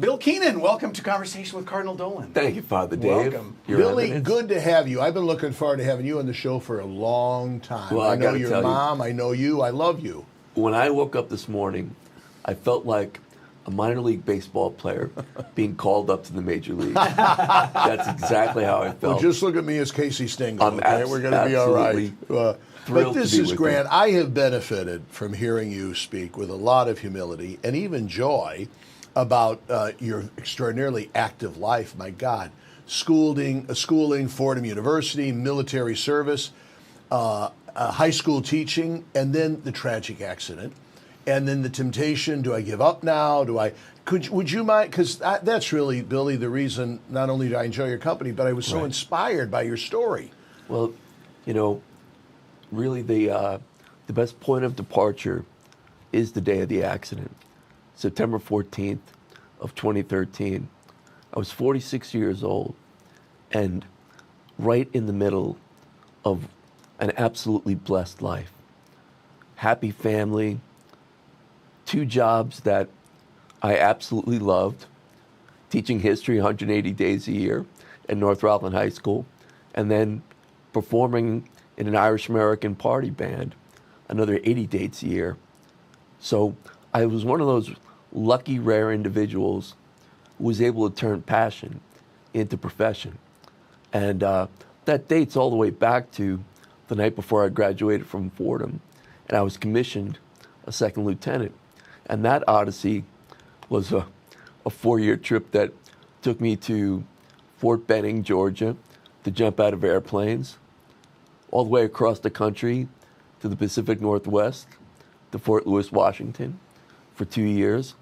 Bill Keenan, welcome to Conversation with Cardinal Dolan. Thank you, Father Dave. Welcome. Your Billy, Eminence. good to have you. I've been looking forward to having you on the show for a long time. Well, I know gotta your tell you, mom. I know you. I love you. when I woke up this morning, I felt like a minor league baseball player being called up to the major league. That's exactly how I felt. Well, just look at me as Casey Stengel. I'm Okay, we're going to be all right. thrilled But this to be is with grand. you. I have benefited from hearing you speak with a lot of humility and even joy about your extraordinarily active life. My God, schooling, Fordham University, military service, high school teaching, and then the tragic accident, and then the temptation. Do I give up now? Would you mind? Because that's really, Billy, the reason. Not only do I enjoy your company, but I was so inspired by your story. Well, you know, really the best point of departure is the day of the accident, September 14th of 2013. I was 46 years old and right in the middle of an absolutely blessed life. Happy family, 2 jobs that I absolutely loved, teaching history 180 days a year at North Rockland High School, and then performing in an Irish American party band another 80 dates a year. So I was one of those lucky, rare individuals who was able to turn passion into profession. And that dates all the way back to the night before I graduated from Fordham, and I was commissioned a second lieutenant. And that odyssey was a 4-year trip that took me to Fort Benning, Georgia, to jump out of airplanes, all the way across the country to the Pacific Northwest, to Fort Lewis, Washington, for 2 years,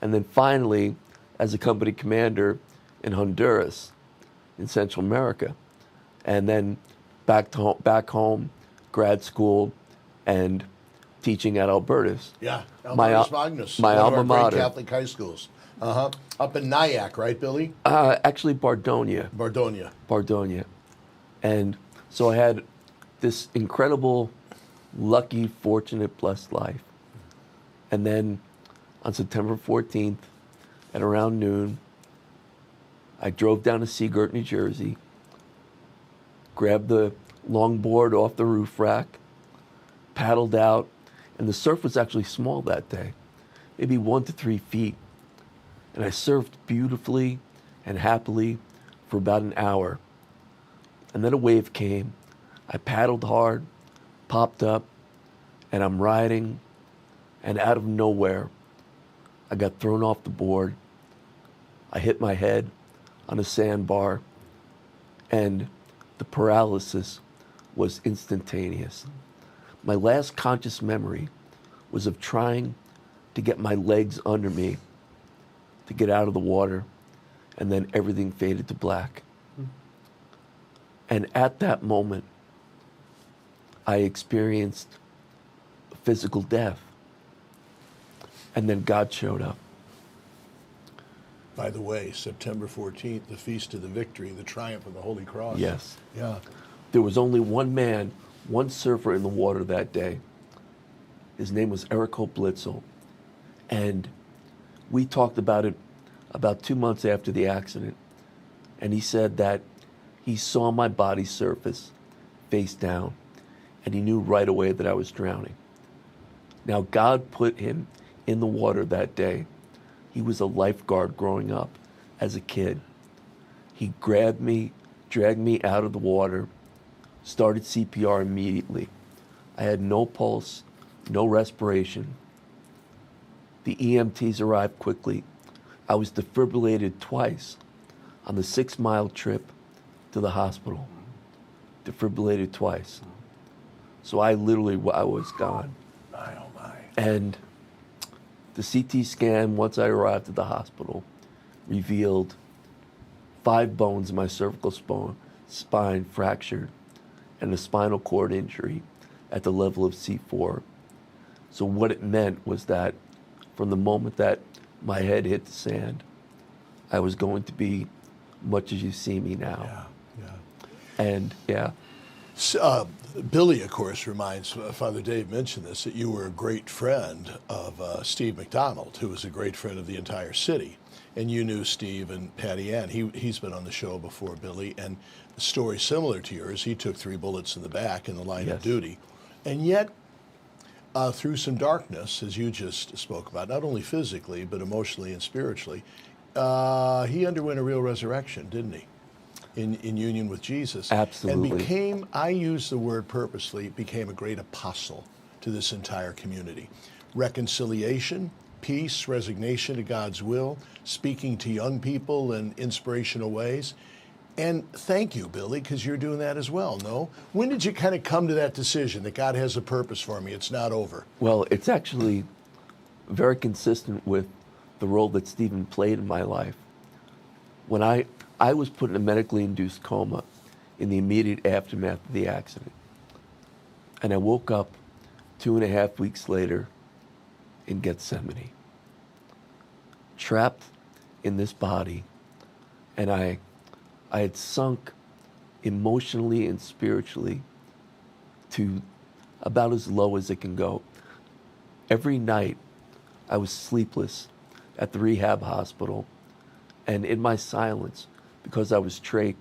and then finally as a company commander in Honduras, in Central America, and then back home, grad school, and teaching at Albertus. Yeah, My Albertus Magnus, my one of alma our mater. great Catholic high schools. Up in Nyack, right, Billy? Actually, Bardonia. Bardonia. And so I had this incredible, lucky, fortunate, blessed life. And then on September 14th, at around noon, I drove down to Seagirt, New Jersey, grabbed the longboard off the roof rack, paddled out, and the surf was actually small that day, maybe 1 to 3 feet. And I surfed beautifully and happily for about an hour. And then a wave came. I paddled hard, popped up, and I'm riding, and out of nowhere, I got thrown off the board. I hit my head on a sandbar, and the paralysis was instantaneous. My last conscious memory was of trying to get my legs under me to get out of the water, and then everything faded to black. And at that moment, I experienced physical death. And then God showed up. By the way, September 14th, the Feast of the Victory, the Triumph of the Holy Cross. Yes. Yeah. There was only one man, one surfer in the water that day. His name was Errico Blitzel. And we talked about it about 2 months after the accident. And he said that he saw my body surface face down, and he knew right away that I was drowning. Now, God put him in the water that day. He was a lifeguard growing up as a kid. He grabbed me, dragged me out of the water, started CPR immediately. I had no pulse, no respiration. The EMTs arrived quickly. I was defibrillated twice on the 6-mile trip to the hospital. Defibrillated twice. So I was gone. My, oh my. And the CT scan, once I arrived at the hospital, revealed 5 bones in my cervical spine fractured and a spinal cord injury at the level of C4. So what it meant was that from the moment that my head hit the sand, I was going to be much as you see me now. Yeah. And yeah. Billy, of course, reminds, Father Dave mentioned this, that you were a great friend of Steve McDonald, who was a great friend of the entire city. and you knew Steve and Patty Ann. He's been on the show before, Billy, and a story similar to yours. He took 3 bullets in the back in the line of Yes. duty. And yet, through some darkness, as you just spoke about, not only physically, but emotionally and spiritually, he underwent a real resurrection, didn't he? In union with Jesus. Absolutely. And became, I use the word purposely, became a great apostle to this entire community. Reconciliation, peace, resignation to God's will, speaking to young people in inspirational ways. And thank you, Billy, because you're doing that as well, no? When did you kind of come to that decision that God has a purpose for me, it's not over? Well, it's actually very consistent with the role that Stephen played in my life. When I was put in a medically induced coma in the immediate aftermath of the accident. And I woke up 2.5 weeks later in Gethsemane, trapped in this body, and I had sunk emotionally and spiritually to about as low as it can go. Every night I was sleepless at the rehab hospital, and in my silence, because I was trached,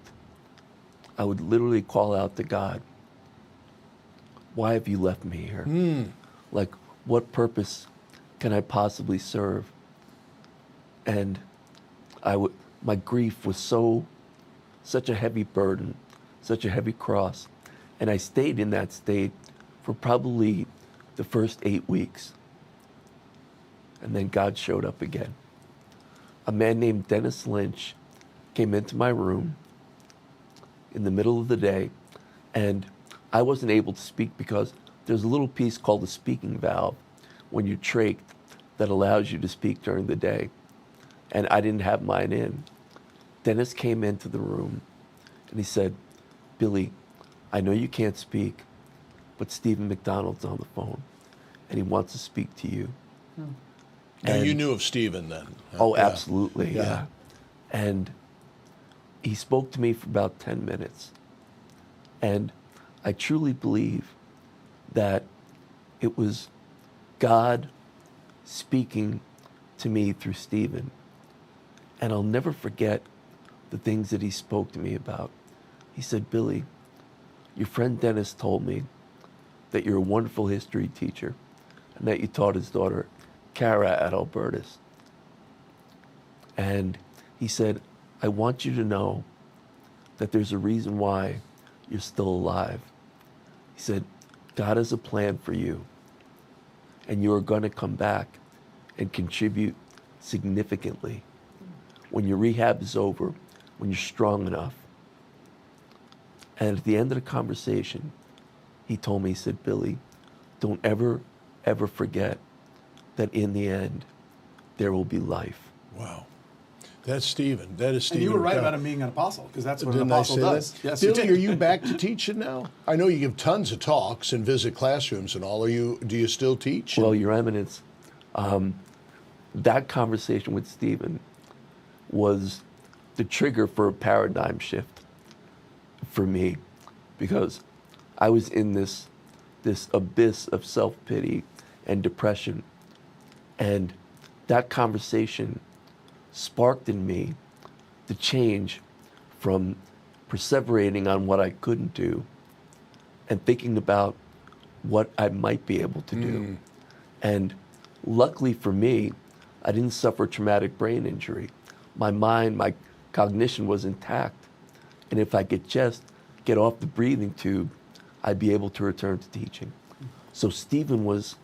I would literally call out to God, why have you left me here? Like, what purpose can I possibly serve? And my grief was such a heavy burden, such a heavy cross. And I stayed in that state for probably the first 8 weeks. And then God showed up again. A man named Dennis Lynch came into my room in the middle of the day, and I wasn't able to speak because there's a little piece called a speaking valve when you're trached that allows you to speak during the day. And I didn't have mine in. Dennis came into the room and he said, Billy, I know you can't speak, but Stephen McDonald's on the phone and he wants to speak to you. Now, you knew of Stephen then? Oh, Yeah. absolutely, yeah. And he spoke to me for about 10 minutes. And I truly believe that it was God speaking to me through Stephen. And I'll never forget the things that he spoke to me about. He said, Billy, your friend Dennis told me that you're a wonderful history teacher and that you taught his daughter, Cara, at Albertus. And he said, I want you to know that there's a reason why you're still alive. He said, God has a plan for you, and you are going to come back and contribute significantly when your rehab is over, when you're strong enough. And at the end of the conversation, he told me, he said, Billy, don't ever, ever forget that in the end, there will be life. Wow. That's Stephen. That is Stephen. And you were right about him being an apostle, because that's what Didn't an apostle does. That? Yes, Billy, you did. are you back to teaching now? I know you give tons of talks and visit classrooms and all. Do you still teach? Well, Your Eminence, that conversation with Stephen was the trigger for a paradigm shift for me, because I was in this abyss of self-pity and depression. And that conversation sparked in me the change from perseverating on what I couldn't do and thinking about what I might be able to do. And luckily for me, I didn't suffer traumatic brain injury. My mind, my cognition was intact. And if I could just get off the breathing tube, I'd be able to return to teaching. So Stephen was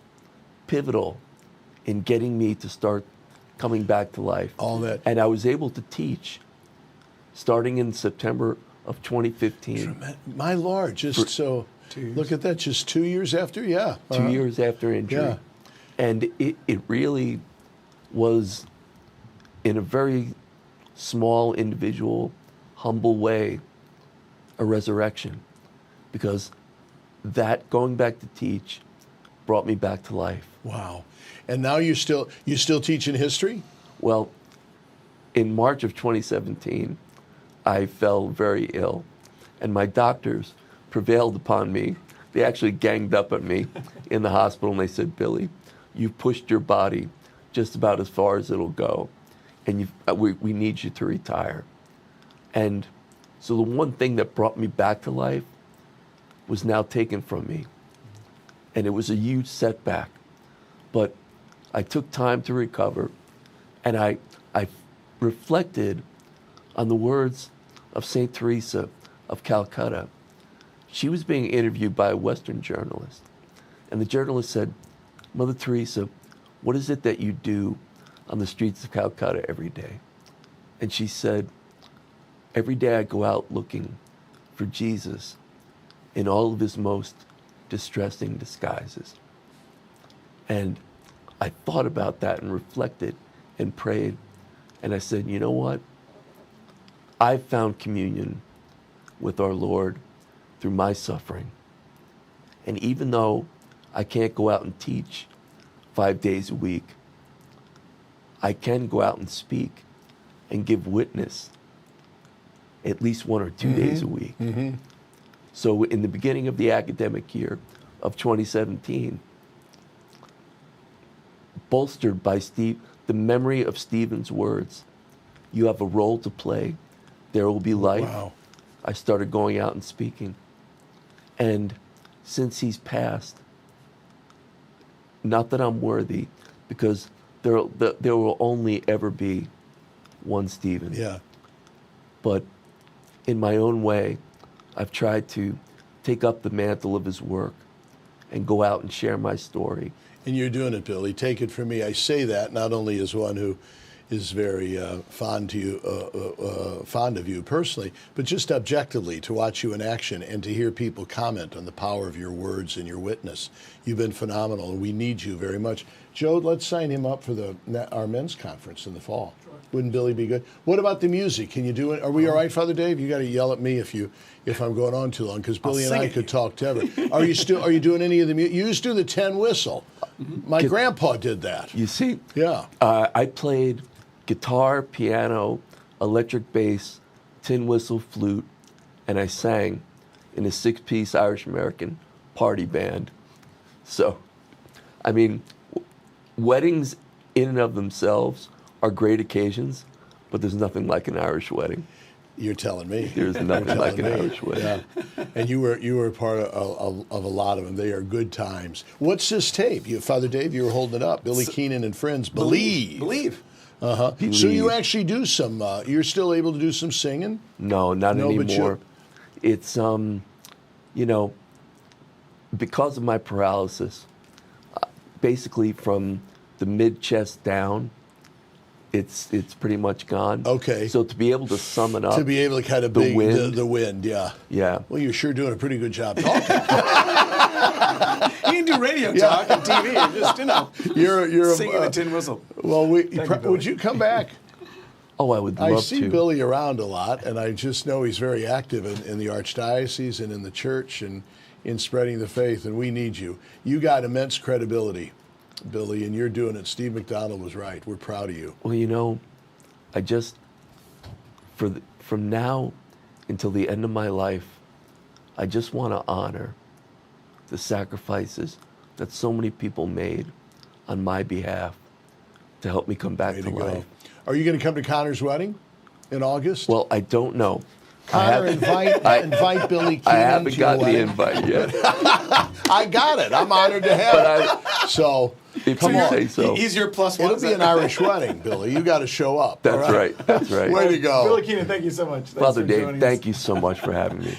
pivotal in getting me to start coming back to life. All that. And I was able to teach starting in September of 2015. My Lord, just so, 2 years. look at that, just 2 years after, yeah. 2 years after injury. Yeah. And it really was, in a very small, individual, humble way, a resurrection. Because that going back to teach brought me back to life. Wow. And now you still teaching history? Well, in March of 2017, I fell very ill, and my doctors prevailed upon me. They actually ganged up on me in the hospital, and they said, Billy, you've pushed your body just about as far as it'll go. and we need you to retire. And so the one thing that brought me back to life was now taken from me. And it was a huge setback. But I took time to recover, and I reflected on the words of St. Teresa of Calcutta. She was being interviewed by a Western journalist. And the journalist said, Mother Teresa, what is it that you do on the streets of Calcutta every day? And she said, every day I go out looking for Jesus in all of his most distressing disguises. And I thought about that and reflected and prayed. And I said, you know what? I found communion with our Lord through my suffering. And even though I can't go out and teach 5 days a week, I can go out and speak and give witness at least 1 or 2 days a week. So in the beginning of the academic year of 2017, bolstered by the memory of Stephen's words, you have a role to play, there will be life. Wow. I started going out and speaking. And since he's passed, not that I'm worthy, because there will only ever be one Stephen. Yeah. But in my own way, I've tried to take up the mantle of his work and go out and share my story. And you're doing it, Billy. Take it from me. I say that not only as one who is very fond of you personally, but just objectively to watch you in action and to hear people comment on the power of your words and your witness. You've been phenomenal, and we need you very much. Joe, let's sign him up for our men's conference in the fall. Sure. Wouldn't Billy be good? What about the music? Can you do it? Are we all right, Father Dave? You got to yell at me if I'm going on too long, because Billy and I could talk to everyone. Are you doing any of the music? You used to do the 10 whistle. My grandpa did that. You see? Yeah. I played guitar, piano, electric bass, tin whistle, flute, and I sang in a 6-piece Irish-American party band. So, I mean, weddings in and of themselves are great occasions, but there's nothing like an Irish wedding. You're telling me. There's nothing like an Irish wedding. Yeah. And you were part of a lot of them. They are good times. What's this tape? Father Dave, you were holding it up. Billy Keenan and Friends. Believe. Uh-huh. Believe. So you actually do some, you're still able to do some singing? No, not anymore. It's, because of my paralysis, basically from the mid-chest down, it's pretty much gone. Okay. So to be able to sum it up. To be able to kind of the wind. The wind, yeah. Yeah. Well, you're sure doing a pretty good job talking. You can do radio talk and TV. You're just, you're singing a tin whistle. Well, would you come back? Oh, I would love to. I see Billy around a lot, and I just know he's very active in the Archdiocese and in the church and in spreading the faith, and we need you. You got immense credibility, Billy, and you're doing it. Steve McDonald was right. We're proud of you. Well, I just, from now until the end of my life, I just want to honor the sacrifices that so many people made on my behalf to help me come back to life. Are you going to come to Connor's wedding in August? Well, I don't know. Connor, invite Billy Keenan. I haven't to gotten your the invite yet. I got it. I'm honored to have it. So, come on. Say so. He's your plus one. It'll be an Irish wedding, Billy. You got to show up. That's right. That's right. Way to go. Billy Keenan, thank you so much. Father Dave, thank you so much for having me.